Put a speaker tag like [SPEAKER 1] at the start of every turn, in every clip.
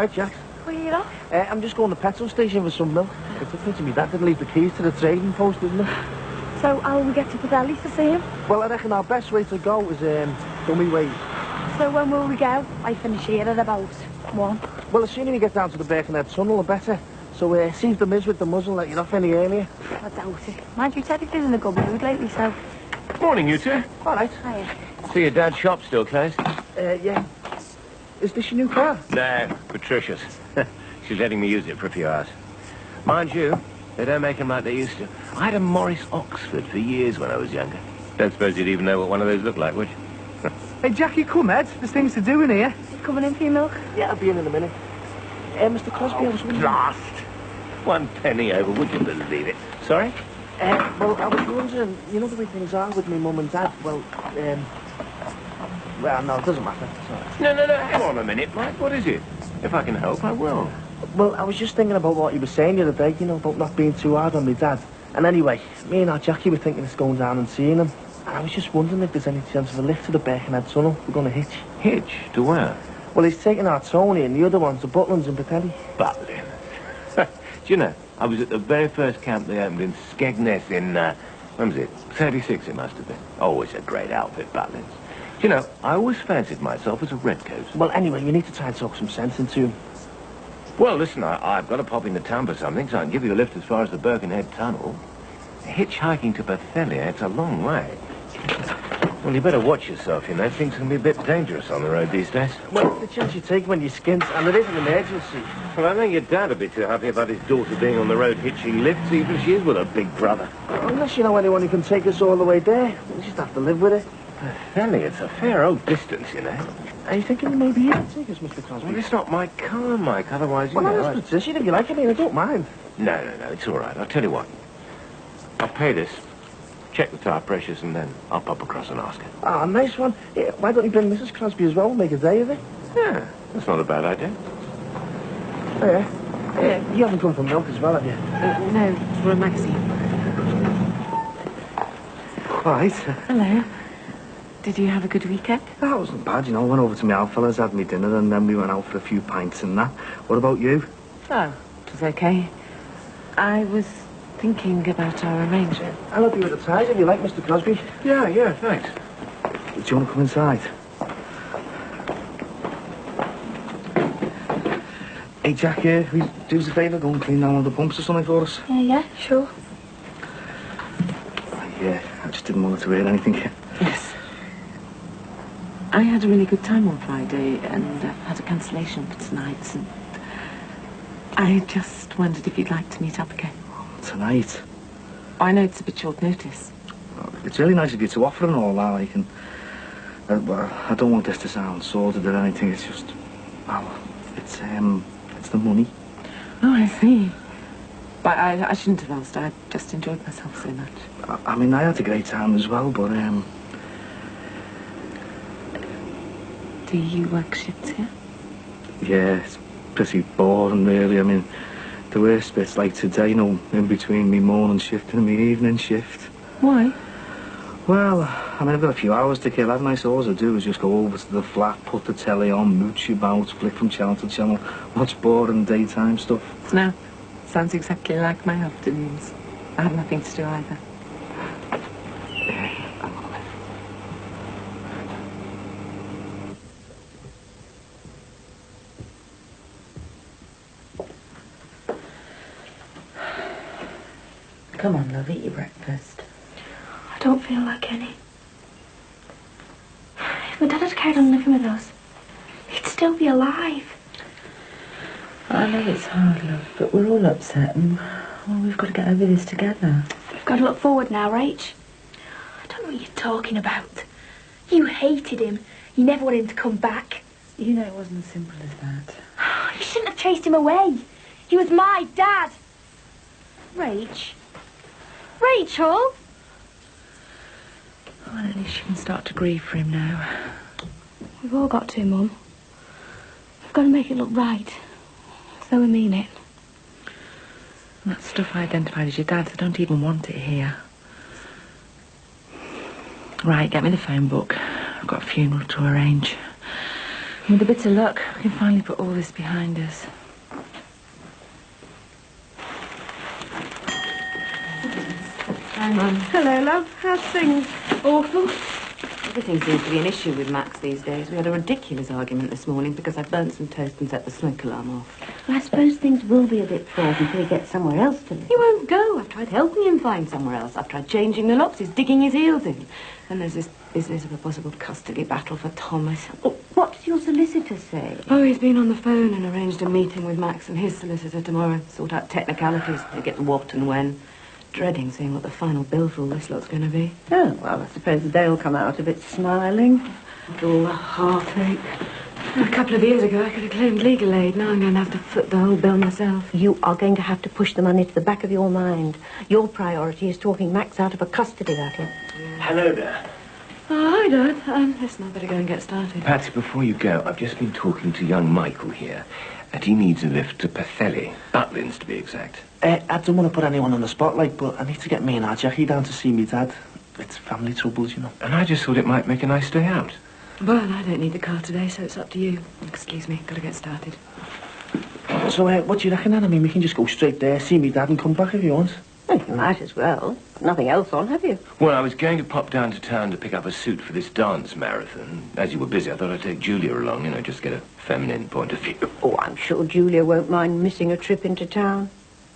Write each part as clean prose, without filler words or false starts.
[SPEAKER 1] right, Jack.
[SPEAKER 2] Where are you off?
[SPEAKER 1] I'm just going to the petrol station for some milk. It took me to me dad to leave the keys to the trading post, didn't it?
[SPEAKER 2] So how will we get to Patelli to see him?
[SPEAKER 1] Well, I reckon our best way to go is dummy way.
[SPEAKER 2] So when will we go? I finish here at about 1.
[SPEAKER 1] Well, the sooner we get down to the Birkenhead tunnel, the better. So see if the miss with the muzzle let you off any earlier.
[SPEAKER 2] I doubt it. Mind you, Teddy's been in a good mood lately, so...
[SPEAKER 3] Morning, you two.
[SPEAKER 1] All right.
[SPEAKER 2] Hiya.
[SPEAKER 3] See your dad's shop still closed?
[SPEAKER 1] Yeah. Is this your new car?
[SPEAKER 3] No, Patricia's. She's letting me use it for a few hours. Mind you, they don't make them like they used to. I had a Morris Oxford for years when I was younger. Don't suppose you'd even know what one of those looked like, would you?
[SPEAKER 4] Hey, Jackie, come, Ed. There's things to do in here.
[SPEAKER 2] You coming in for your milk?
[SPEAKER 1] Yeah, I'll be in a minute. Mr. Crosby, I was wondering...
[SPEAKER 3] Blast! 1 penny over, would you believe it? Sorry?
[SPEAKER 1] Well, I was wondering, you know the way things are with me mum and dad? Well, no, it doesn't matter. Sorry.
[SPEAKER 3] No, hang on a minute, Mike. What is it? If I can help, I will.
[SPEAKER 1] Well, I was just thinking about what you were saying the other day, you know, about not being too hard on my dad. And anyway, me and our Jackie were thinking of going down and seeing him. And I was just wondering if there's any chance of a lift to the Birkenhead tunnel. We're going to hitch.
[SPEAKER 3] Hitch? To where?
[SPEAKER 1] Well, he's taking our Tony and the other one's the Butlins in Patelli.
[SPEAKER 3] Butlin. Do you know, I was at the very first camp they opened in Skegness in, when was it? 36 it must have been. Always a great outfit, Butlins. Do you know, I always fancied myself as a redcoat.
[SPEAKER 1] Well, anyway, we need to try and talk some sense into him.
[SPEAKER 3] Well, listen, I've got to pop into town for something, so I can give you a lift as far as the Birkenhead Tunnel. Hitchhiking to Bethlehem, it's a long way. Well, you better watch yourself, you know. Things can be a bit dangerous on the road these days.
[SPEAKER 1] Well, it's the chance you take when you're skint, and it is an emergency.
[SPEAKER 3] Well, I think your dad would be too happy about his daughter being on the road hitching lifts, even if she is with her big brother.
[SPEAKER 1] Unless you know anyone who can take us all the way there. We just have to live with it.
[SPEAKER 3] Bethlehem, it's a fair old distance, you know.
[SPEAKER 1] Are you thinking maybe you can take us, Mr. Crosby?
[SPEAKER 3] Well, it's not my car, Mike. Otherwise, you
[SPEAKER 1] well,
[SPEAKER 3] know...
[SPEAKER 1] Well, Patricia, if you like, I mean, I don't mind.
[SPEAKER 3] No, it's all right. I'll tell you what. I'll pay this, check the tire pressures, and then I'll pop across and ask her.
[SPEAKER 1] Ah, nice one. Yeah, why don't you bring Mrs. Crosby as well? We'll make a day of it.
[SPEAKER 3] Yeah, that's not a bad idea.
[SPEAKER 1] Oh, yeah. You haven't come for milk as well, have you?
[SPEAKER 2] No, for a magazine.
[SPEAKER 1] Right.
[SPEAKER 2] Hello. Did you have a good weekend?
[SPEAKER 4] That wasn't bad, you know. Went over to my old fellas, had me dinner, and then we went out for a few pints and that. What about you?
[SPEAKER 2] Oh, it was okay. I was thinking about our arrangement.
[SPEAKER 1] I'll help you with the ties if you like, Mr. Crosby.
[SPEAKER 3] Yeah, thanks.
[SPEAKER 4] Do you want to come inside? Hey, Jack, will you do us a favour? Go and clean down one of the pumps or something for us?
[SPEAKER 2] Yeah, sure.
[SPEAKER 4] Yeah, I just didn't want her to hear anything.
[SPEAKER 2] Yes. I had a really good time on Friday and had a cancellation for tonight, and I just wondered if you'd like to meet up again.
[SPEAKER 4] Tonight?
[SPEAKER 2] I know it's a bit short notice.
[SPEAKER 4] It's really nice of you to offer and all that, like, and... well, I don't want this to sound sordid or anything, it's just... Well, it's the money.
[SPEAKER 2] Oh, I see. But I shouldn't have asked. I just enjoyed myself so much.
[SPEAKER 4] I mean, I had a great time as well, but,
[SPEAKER 2] Do you work shifts here?
[SPEAKER 4] Yeah, it's pretty boring, really. I mean, the worst bit's like today, you know, in between me morning shift and me evening shift.
[SPEAKER 2] Why?
[SPEAKER 4] Well, I mean, I've got a few hours to kill, haven't I? So all I do is just go over to the flat, put the telly on, mooch about, flick from channel to channel, watch boring daytime stuff.
[SPEAKER 2] No, sounds exactly like my afternoons. I have nothing to do either. Come on, love, eat your breakfast.
[SPEAKER 5] I don't feel like any. If my dad had carried on living with us, he'd still be alive.
[SPEAKER 2] I know it's hard, love, but we're all upset and well, we've got to get over this together.
[SPEAKER 5] We've got to look forward now, Rach. I don't know what you're talking about. You hated him. You never wanted him to come back.
[SPEAKER 2] You know it wasn't as simple as that.
[SPEAKER 5] You shouldn't have chased him away. He was my dad. Rach. Rachel?
[SPEAKER 2] Well, at least you can start to grieve for him now.
[SPEAKER 5] We've all got to, Mum. We've got to make it look right. So we mean it.
[SPEAKER 2] That stuff I identified as your dad's, I don't even want it here. Right, get me the phone book. I've got a funeral to arrange. With a bit of luck, we can finally put all this behind us. Hi, Mum.
[SPEAKER 6] Hello, love. How's things? Awful?
[SPEAKER 2] Everything seems to be an issue with Max these days. We had a ridiculous argument this morning because I burnt some toast and set the smoke alarm off.
[SPEAKER 6] Well, I suppose things will be a bit fraught until he gets somewhere else to live.
[SPEAKER 2] He won't go. I've tried helping him find somewhere else. I've tried changing the locks. He's digging his heels in. And there's this business of a possible custody battle for Thomas.
[SPEAKER 6] Oh, what does your solicitor say?
[SPEAKER 2] Oh, he's been on the phone and arranged a meeting with Max and his solicitor tomorrow. Sort out technicalities. Who gets what and when. Dreading seeing what the final bill for all this lot's going to be.
[SPEAKER 6] Oh, well, I suppose they'll come out of it smiling.
[SPEAKER 2] With all the heartache. A couple of years ago, I could have claimed legal aid. Now I'm going to have to foot the whole bill myself.
[SPEAKER 6] You are going to have to push the money to the back of your mind. Your priority is talking Max out of a custody battle.
[SPEAKER 3] Hello there.
[SPEAKER 2] Oh, hi, Dad. Listen, I better go and get started.
[SPEAKER 3] Patsy, before you go, I've just been talking to young Michael here, and he needs a lift to Pathelli. Butlins, to be exact.
[SPEAKER 1] I don't want to put anyone on the spotlight, but I need to get me and our Jackie down to see me dad. It's family troubles, you know.
[SPEAKER 3] And I just thought it might make a nice day out.
[SPEAKER 2] Well, I don't need the car today, so it's up to you. Excuse me, gotta get started.
[SPEAKER 1] So, what do you reckon then? I mean, we can just go straight there, see me dad and come back if you want.
[SPEAKER 6] Well, you might as well. Nothing else on, have you?
[SPEAKER 3] Well, I was going to pop down to town to pick up a suit for this dance marathon. As you were busy, I thought I'd take Julia along, you know, just get a feminine point of view.
[SPEAKER 6] Oh, I'm sure Julia won't mind missing a trip into town.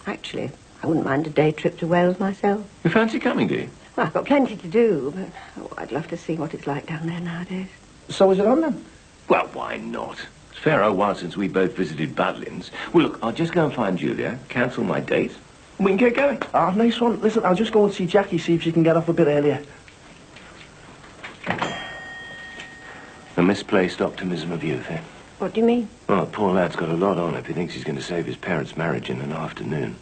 [SPEAKER 6] Actually, I wouldn't mind a day trip to Wales myself.
[SPEAKER 3] You fancy coming, do you?
[SPEAKER 6] Well, I've got plenty to do, but I'd love to see what it's like down there nowadays.
[SPEAKER 1] So is it on then?
[SPEAKER 3] Well, why not? It's a fair old while since we both visited Butlins. Well, look, I'll just go and find Julia, cancel my date, and we can get going.
[SPEAKER 1] Ah, nice one. Listen, I'll just go and see Jackie, see if she can get off a bit earlier.
[SPEAKER 3] The misplaced optimism of youth, eh?
[SPEAKER 6] What do you mean?
[SPEAKER 3] Well, the poor lad's got a lot on if he thinks he's going to save his parents' marriage in an afternoon.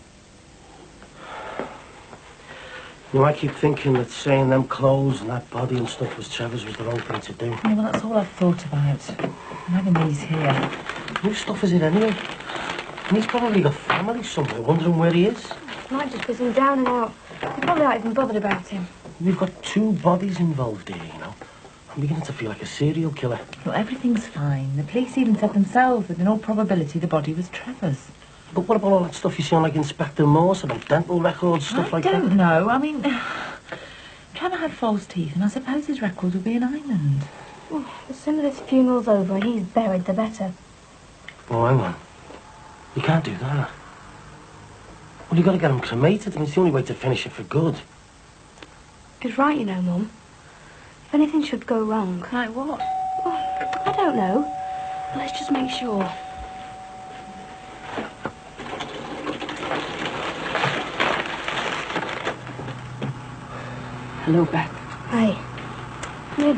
[SPEAKER 7] You know, I keep thinking that saying them clothes and that body and stuff was Trevor's was the wrong thing to do.
[SPEAKER 2] Yeah, well, that's all I've thought about. I'm having these here.
[SPEAKER 7] Whose stuff is it anyway? And he's probably got family somewhere, wondering where he is.
[SPEAKER 5] Might just be some down and out. They probably aren't even bothered about him.
[SPEAKER 7] We've got 2 bodies involved here, you know. I'm beginning to feel like a serial killer.
[SPEAKER 2] Well, everything's fine. The police even said themselves that in all probability the body was Trevor's.
[SPEAKER 7] But what about all that stuff you see on, like, Inspector Morse, about dental records, stuff like that?
[SPEAKER 2] I don't know. I mean, Trevor had false teeth, and I suppose his records will be in Ireland.
[SPEAKER 5] The sooner this funeral's over and he's buried, the better.
[SPEAKER 7] Oh, hang on. You can't do that. Well, you've got to get him cremated, and it's the only way to finish it for good.
[SPEAKER 5] He's right, you know, Mum. If anything should go wrong...
[SPEAKER 2] Like what?
[SPEAKER 5] Oh, I don't know. Let's just make sure.
[SPEAKER 2] Hello, Beth.
[SPEAKER 5] Hi. Come in.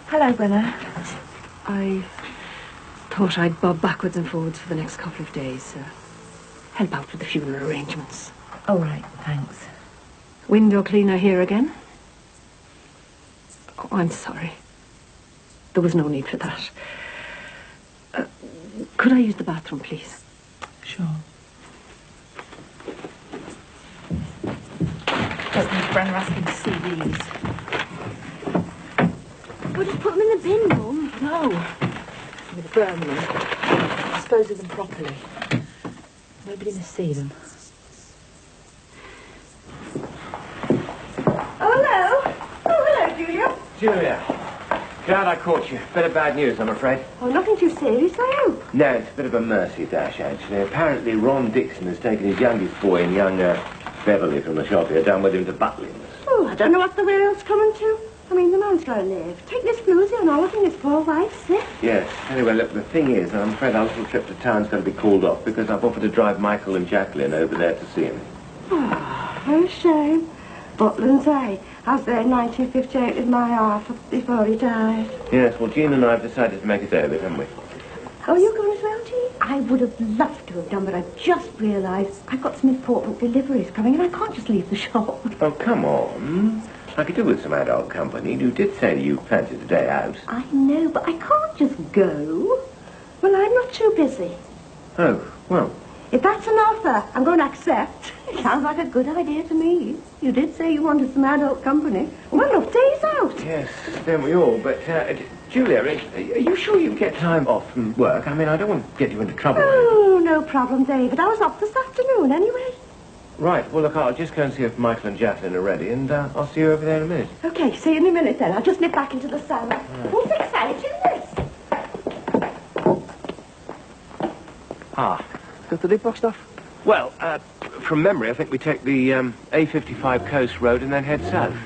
[SPEAKER 5] Hello, Brenna.
[SPEAKER 2] I thought I'd bob backwards and forwards for the next couple of days. Help out with the funeral arrangements. Oh, right, thanks. Window cleaner here again? Oh, I'm sorry. There was no need for that. Could I use the bathroom, please? Sure. Just need Brenna asking to see these.
[SPEAKER 5] We'll just put them in the bin, Mum.
[SPEAKER 2] No. We'll burn them. Dispose of them properly. Nobody must see them.
[SPEAKER 6] Oh, hello. Oh, hello, Julia.
[SPEAKER 3] Julia, glad I caught you. Bit of bad news, I'm afraid.
[SPEAKER 6] Oh, nothing too serious, I hope.
[SPEAKER 3] No, it's a bit of a mercy dash, actually. Apparently, Ron Dixon has taken his youngest boy and young Beverly from the shop here down with him to Butlins.
[SPEAKER 6] Oh, I don't know what the world's coming to. I mean, the man's got to live. Take this floozy on holiday and his poor wife sick.
[SPEAKER 3] Yes. Anyway, look, the thing is, I'm afraid our little trip to town's going to be called off because I've offered to drive Michael and Jacqueline over there to see him.
[SPEAKER 6] Oh, what a shame. Butlins, eh? I was there in 1958 with my half before he died.
[SPEAKER 3] Yes, well, Jean and I have decided to make a day of it, haven't we?
[SPEAKER 6] Oh, you're going as well, Jean? I would have loved to have done, but I've just realised I've got some important deliveries coming and I can't just leave the shop.
[SPEAKER 3] Oh, come on. I could do with some adult company. You did say you fancied a day out.
[SPEAKER 6] I know, but I can't just go. Well, I'm not too busy.
[SPEAKER 3] Oh, well,
[SPEAKER 6] If that's an offer, I'm going to accept. It sounds like a good idea to me. You did say you wanted some adult company. Well, look, days out.
[SPEAKER 3] Yes, then we all, but, Julia, are you sure you get time off from work? I mean, I don't want to get you into trouble.
[SPEAKER 6] Oh, no problem, David. I was off this afternoon anyway.
[SPEAKER 3] Right, well, look, I'll just go and see if Michael and Jacqueline are ready, and I'll see you over there in a minute.
[SPEAKER 6] Okay, see you in a minute then. I'll just nip back into the cellar. Who's exciting this?
[SPEAKER 3] Ah.
[SPEAKER 1] Got the Dipbox stuff?
[SPEAKER 3] Well, from memory, I think we take the A55 Coast Road and then head south.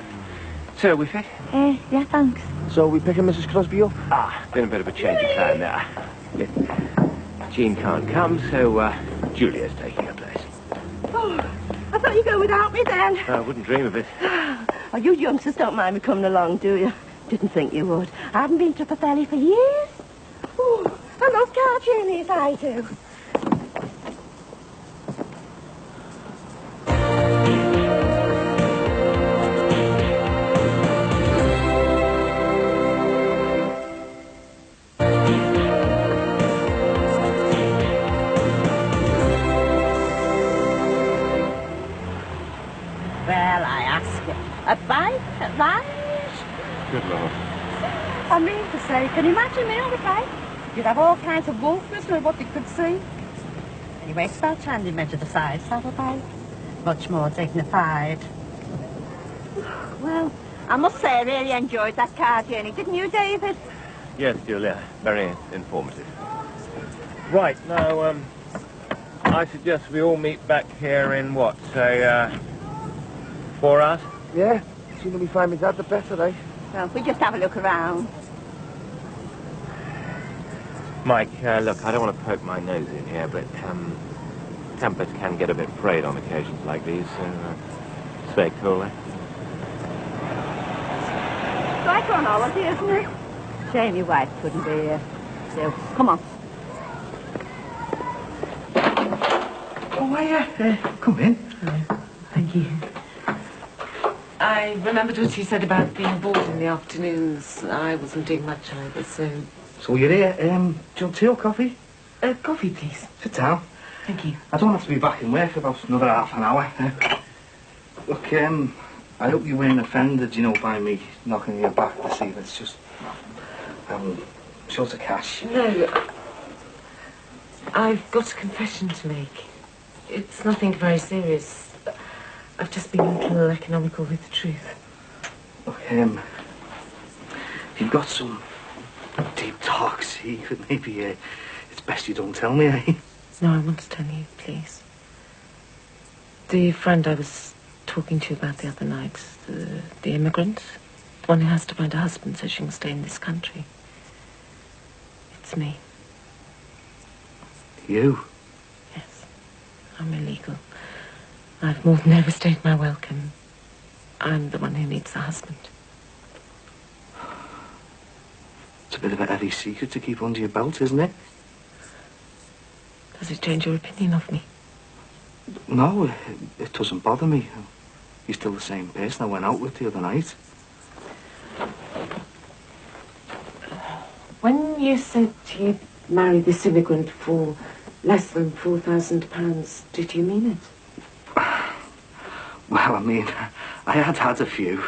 [SPEAKER 3] So, we fit?
[SPEAKER 6] Yeah, thanks.
[SPEAKER 1] So we picking Mrs. Crosby up?
[SPEAKER 3] Ah, been a bit of a change of plan there. Jean can't come, so Julia's taking her place.
[SPEAKER 6] Oh, I thought you'd go without me then.
[SPEAKER 3] I wouldn't dream of it.
[SPEAKER 6] Oh, you youngsters don't mind me coming along, do you? Didn't think you would. I haven't been to Pwllheli for years. Oh, I love car journeys, I do. Well, I ask you, a bike, right?
[SPEAKER 3] Good Lord.
[SPEAKER 6] I mean to say, can you imagine me on a bike? You'd have all kinds of wolfers with what you could see. Anyway, it's about time they measured the size of a bike. Much more dignified. Well, I must say I really enjoyed that car journey, didn't you, David?
[SPEAKER 3] Yes, Julia, very informative. Right, now, I suggest we all meet back here in, what, say, 4 hours?
[SPEAKER 1] Yeah. Sooner we find me dad, the better, eh?
[SPEAKER 6] Well, we just have a look around.
[SPEAKER 3] Mike, look, I don't want to poke my nose in here, but, tempers can get a bit frayed on occasions like these, so, stay cool, eh?
[SPEAKER 6] It's like on holiday, isn't it? Shame your wife couldn't be here. So, come on.
[SPEAKER 4] Oh, yeah. Come in.
[SPEAKER 2] Thank you. I remembered what you said about being bored in the afternoons. I wasn't doing much either, so...
[SPEAKER 4] So you're here. Do you want tea or coffee?
[SPEAKER 2] Coffee, please.
[SPEAKER 4] Sit down.
[SPEAKER 2] Thank you.
[SPEAKER 4] I don't have to be back in work for about another half an hour. Look, I hope you weren't offended, you know, by me knocking you back this evening. It's just... short of cash.
[SPEAKER 2] No. I've got a confession to make. It's nothing very serious. I've just been a little economical with the truth.
[SPEAKER 4] Look, if you've got some deep talk secret, maybe it's best you don't tell me, eh?
[SPEAKER 2] No, I want to tell you, please. The friend I was talking to you about the other night, the immigrant, the one who has to find a husband so she can stay in this country. It's me.
[SPEAKER 4] You?
[SPEAKER 2] Yes. I'm illegal. I've more than overstayed my welcome. I'm the one who needs a husband.
[SPEAKER 4] It's a bit of a heavy secret to keep under your belt, isn't it?
[SPEAKER 2] Does it change your opinion of me?
[SPEAKER 4] No, it doesn't bother me. You're still the same person I went out with the other night.
[SPEAKER 2] When you said you'd marry this immigrant for less than £4,000, did you mean it?
[SPEAKER 4] Well, I mean, I had a few.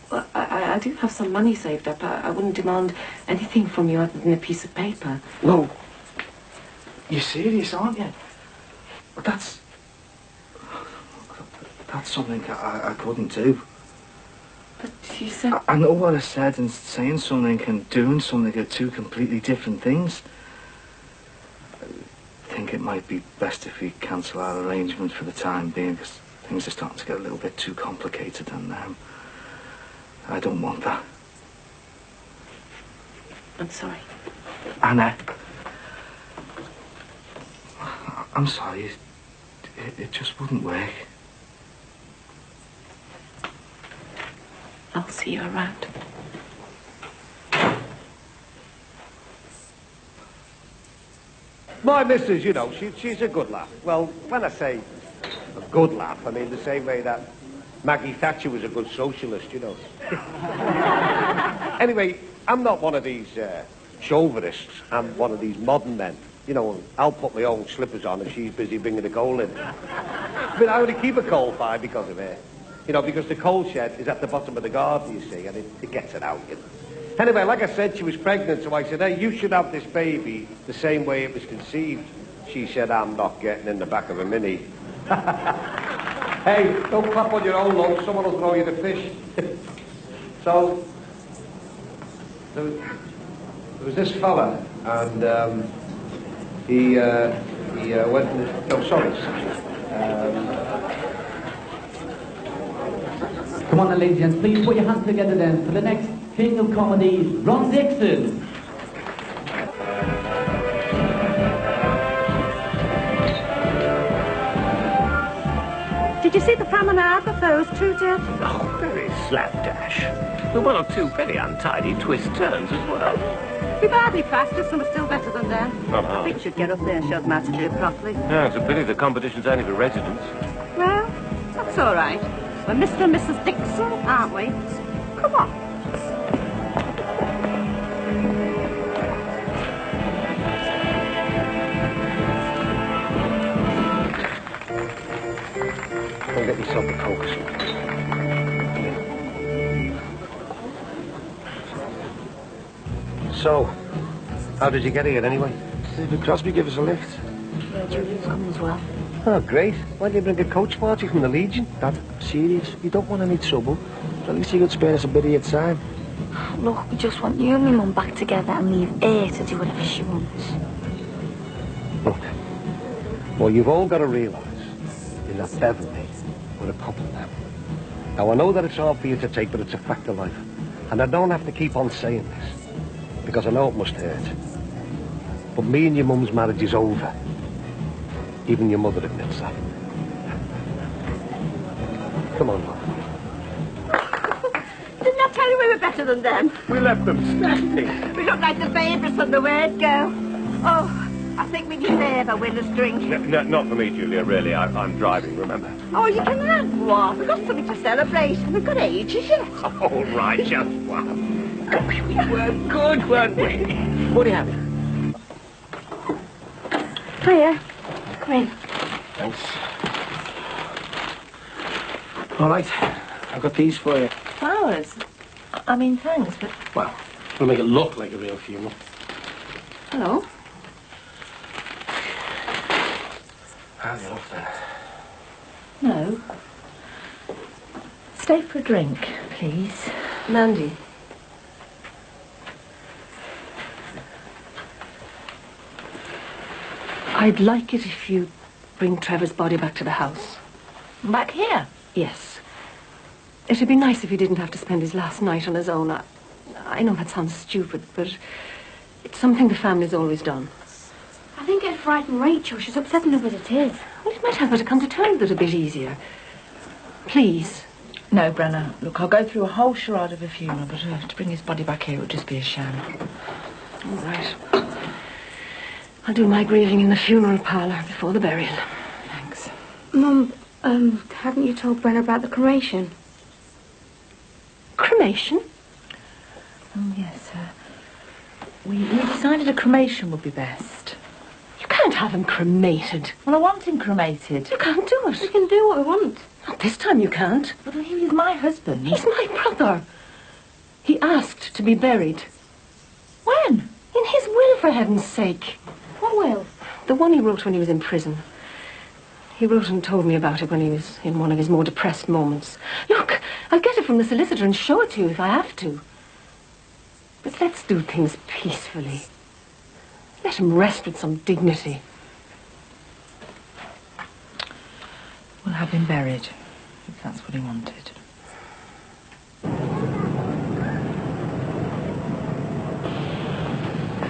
[SPEAKER 2] Well, I do have some money saved up. I wouldn't demand anything from you other than a piece of paper.
[SPEAKER 4] Well, you're serious, aren't you? But that's something I couldn't do.
[SPEAKER 2] But you said...
[SPEAKER 4] I know what I said, and saying something and doing something are two completely different things. I think it might be best if we cancel our arrangement for the time being, because things are starting to get a little bit too complicated, and I don't want that.
[SPEAKER 2] I'm sorry.
[SPEAKER 4] Anna, I'm sorry. It just wouldn't work.
[SPEAKER 2] I'll see you around.
[SPEAKER 8] My missus, you know, she's a good laugh. Well, when I say a good laugh, I mean the same way that Maggie Thatcher was a good socialist, you know. Anyway, I'm not one of these chauvinists. I'm one of these modern men. You know, I'll put my own slippers on if she's busy bringing the coal in. But I only keep a coal fire because of her. You know, because the coal shed is at the bottom of the garden, you see, and it gets it out, you know. Anyway, like I said, she was pregnant, so I said, hey, you should have this baby the same way it was conceived. She said, I'm not getting in the back of a Mini. Hey, don't clap on your own load, someone will throw you the fish. So, there was this fella, and he went, no, sorry.
[SPEAKER 9] Come on, ladies and gents, please put your hands together then for the next King of Comedy, Ron Dixon.
[SPEAKER 6] Did you see the promenade with those two, Jeff?
[SPEAKER 3] Oh, very slapdash. With one or two very untidy twist turns as well.
[SPEAKER 6] We've hardly practiced, and we're still better than them.
[SPEAKER 3] Not
[SPEAKER 6] I
[SPEAKER 3] hard.
[SPEAKER 6] think we should get up there and show them how to do it properly.
[SPEAKER 3] No, it's a pity the competition's only for residents.
[SPEAKER 6] Well, that's all right. We're Mr. and Mrs. Dixon, aren't we? Come on.
[SPEAKER 8] Go get yourself a Coke or something. So, how did you get here anyway?
[SPEAKER 1] David Crosby give us a lift.
[SPEAKER 5] Yeah, Julia's come as well.
[SPEAKER 8] Oh, great. Why didn't you bring a coach party from the Legion?
[SPEAKER 1] Dad, serious. You don't want any trouble. At least you could spare us a bit of your time.
[SPEAKER 5] Look, we just want you and my mum back together and leave her to do whatever she wants.
[SPEAKER 8] Look, what you've all got to realise is that Bev and me, we're a couple now. Now, I know that it's hard for you to take, but it's a fact of life. And I don't have to keep on saying this, because I know it must hurt. But me and your mum's marriage is over. Even your mother admits that. Come on, love.
[SPEAKER 6] Didn't I tell you we were better than them?
[SPEAKER 8] We left them standing.
[SPEAKER 6] We look like the favourites from the word go. Oh, I think we deserve a winner's drink.
[SPEAKER 3] No, not for me, Julia, really. I'm driving, remember?
[SPEAKER 6] Oh, you can have one. We've got something to celebrate. We've got ages yet.
[SPEAKER 3] All right, just one. Gosh, we were good, weren't we? What do you have?
[SPEAKER 5] Hiya. Come in.
[SPEAKER 1] Thanks. All right, I've got these for you.
[SPEAKER 2] Flowers? I mean, thanks, but...
[SPEAKER 7] Well, we'll make it look like a real funeral.
[SPEAKER 2] Hello?
[SPEAKER 7] How's it off then?
[SPEAKER 2] No.
[SPEAKER 10] Stay for a drink, please.
[SPEAKER 2] Mandy. I'd like it if you'd bring Trevor's body back to the house.
[SPEAKER 10] Back here?
[SPEAKER 2] Yes. It'd be nice if he didn't have to spend his last night on his own. I know that sounds stupid, but it's something the family's always done.
[SPEAKER 5] I think it'd frighten Rachel. She's upset enough as it is.
[SPEAKER 2] Well, it might help her to come to terms with it a bit easier. Please.
[SPEAKER 10] No, Brenna. Look, I'll go through a whole charade of a funeral, but to bring his body back here would just be a sham.
[SPEAKER 2] All right. I'll do my grieving in the funeral parlour before the burial.
[SPEAKER 10] Thanks.
[SPEAKER 5] Mum, haven't you told Brenna about the cremation?
[SPEAKER 2] Cremation?
[SPEAKER 10] Oh, yes, we decided a cremation would be best.
[SPEAKER 2] You can't have him cremated.
[SPEAKER 10] Well, I want him cremated.
[SPEAKER 2] You can't do
[SPEAKER 5] We
[SPEAKER 2] it.
[SPEAKER 5] can do what we want.
[SPEAKER 2] Not this time you can't.
[SPEAKER 10] But he is my husband.
[SPEAKER 2] He's my brother. He asked to be buried.
[SPEAKER 10] When?
[SPEAKER 2] In his will, for heaven's sake.
[SPEAKER 5] What will?
[SPEAKER 2] The one he wrote when he was in prison. He wrote and told me about it when he was in one of his more depressed moments. Look, I'll get it from the solicitor and show it to you if I have to. But let's do things peacefully. Let him rest with some dignity.
[SPEAKER 10] We'll have him buried, if that's what he wanted.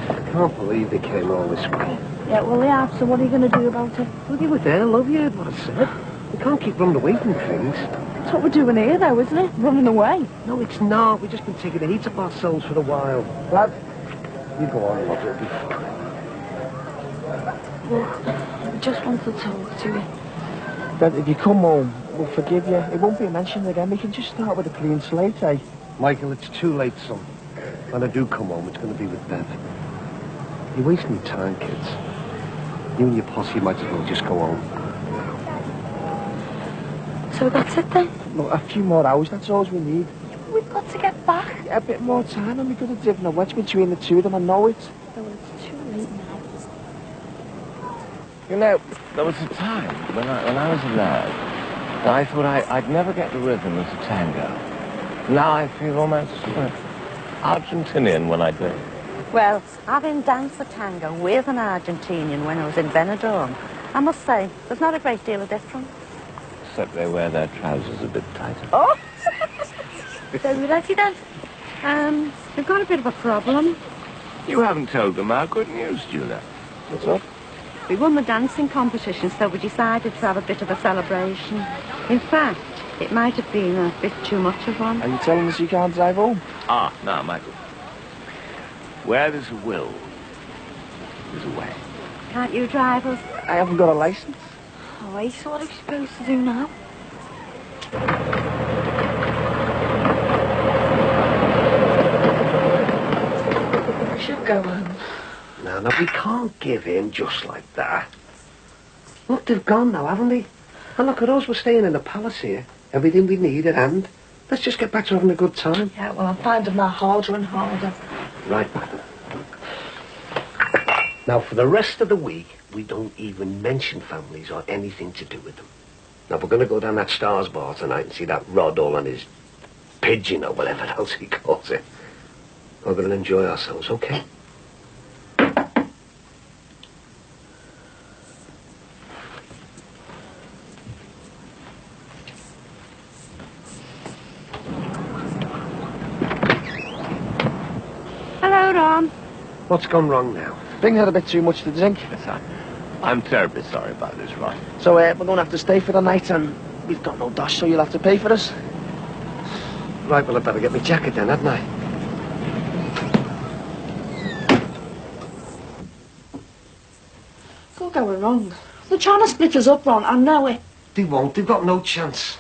[SPEAKER 8] I can't believe they came all this way.
[SPEAKER 6] Yeah, well, they have, so what are you going to do about it?
[SPEAKER 8] Well, you were there, love. You heard what I said. We can't keep running away from things.
[SPEAKER 6] That's what we're doing here, though, isn't it? Running away.
[SPEAKER 8] No, it's not. We've just been taking the heat off ourselves for a while. Lad, you go on, love. It'll be fine.
[SPEAKER 5] Look, I just want to talk to you.
[SPEAKER 1] Dad, if you come home, we'll forgive you. It won't be mentioned again. We can just start with a clean slate, eh?
[SPEAKER 8] Michael, it's too late, son. When I do come home, it's going to be with Bev. You're wasting your time, kids. you and your posse might as well just go home.
[SPEAKER 5] So that's it then?
[SPEAKER 1] Look, a few more hours, that's all we need.
[SPEAKER 5] We've got to get back.
[SPEAKER 1] A bit more time and we could have driven a wedge between the two of them, I know it.
[SPEAKER 5] Oh, it's too late now.
[SPEAKER 3] You know, there was a time when I was a lad, I thought I'd never get the rhythm of the tango. Now I feel almost Argentinian when I do it.
[SPEAKER 6] Well, having danced the tango with an Argentinian when I was in Benidorm, I must say, there's not a great deal of difference.
[SPEAKER 3] Except they wear their trousers a bit tighter.
[SPEAKER 6] Oh!
[SPEAKER 5] So we ready then?
[SPEAKER 6] We've got a bit of a problem.
[SPEAKER 3] You haven't told them our good news, Julia.
[SPEAKER 1] What's up?
[SPEAKER 6] We won the dancing competition, so we decided to have a bit of a celebration. In fact, it might have been a bit too much of one.
[SPEAKER 1] Are you telling us you can't drive home?
[SPEAKER 3] Ah, no, Michael. Where there's a will, there's a way.
[SPEAKER 6] Can't you drive us?
[SPEAKER 1] I haven't got a license.
[SPEAKER 5] Oh, Ace, what are we supposed to do now? We should go home.
[SPEAKER 8] No, we can't give in just like that. Look, they've gone now, haven't they? And look at us, we're staying in the palace here. Everything we need at hand. Let's just get back to having a good time.
[SPEAKER 10] Yeah, well, I'm finding that harder and harder.
[SPEAKER 8] Right. Now, for the rest of the week, we don't even mention families or anything to do with them. Now, we're going to go down that Stars bar tonight and see that Roddle and his pigeon or whatever else he calls it. We're going to enjoy ourselves, okay?
[SPEAKER 6] Hello, Ron.
[SPEAKER 8] What's gone wrong now?
[SPEAKER 1] Bing had a bit too much to drink.
[SPEAKER 3] Yes, I'm terribly sorry about this, Ron.
[SPEAKER 1] So we're going to have to stay for the night and we've got no dosh, so you'll have to pay for us.
[SPEAKER 8] Right, well, I'd better get my jacket then, hadn't I?
[SPEAKER 10] It's all going wrong. They're trying to split us up, Ron. I know it.
[SPEAKER 8] They won't. They've got no chance.